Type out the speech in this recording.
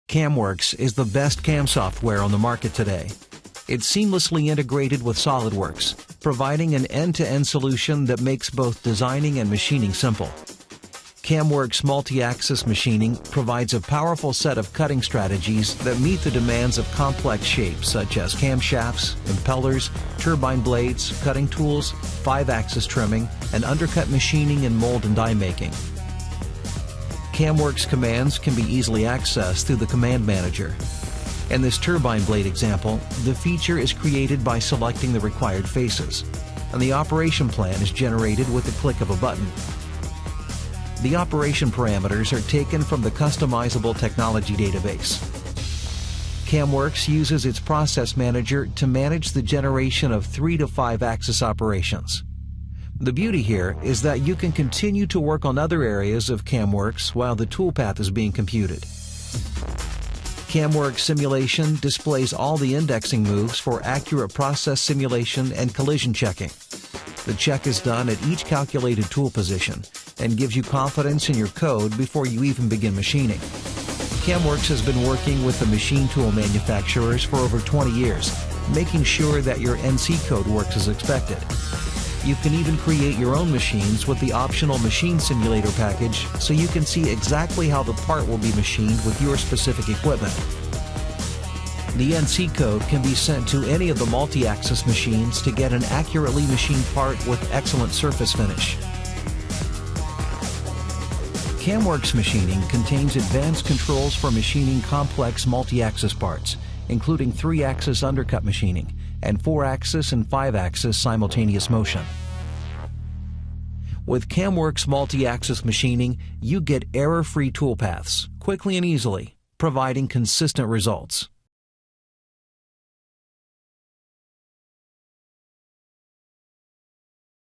CamWorks is the best CAM software on the market today. It's seamlessly integrated with SolidWorks, providing an end-to-end solution that makes both designing and machining simple. CamWorks multi-axis machining provides a powerful set of cutting strategies that meet the demands of complex shapes such as camshafts, impellers, turbine blades, cutting tools, 5-axis trimming, and undercut machining and mold and die making. CamWorks commands can be easily accessed through the Command Manager. In this turbine blade example, the feature is created by selecting the required faces, and the operation plan is generated with the click of a button. The operation parameters are taken from the customizable technology database. CamWorks uses its process manager to manage the generation of 3 to 5 axis operations. The beauty here is that you can continue to work on other areas of CamWorks while the toolpath is being computed. CamWorks Simulation displays all the indexing moves for accurate process simulation and collision checking. The check is done at each calculated tool position and gives you confidence in your code before you even begin machining. CamWorks has been working with the machine tool manufacturers for over 20 years, making sure that your NC code works as expected. You can even create your own machines with the optional Machine Simulator package so you can see exactly how the part will be machined with your specific equipment. The NC code can be sent to any of the multi-axis machines to get an accurately machined part with excellent surface finish. CamWorks machining contains advanced controls for machining complex multi-axis parts, including 3-axis undercut machining and 4-axis and 5-axis simultaneous motion. With CamWorks multi-axis machining, you get error-free toolpaths quickly and easily, providing consistent results.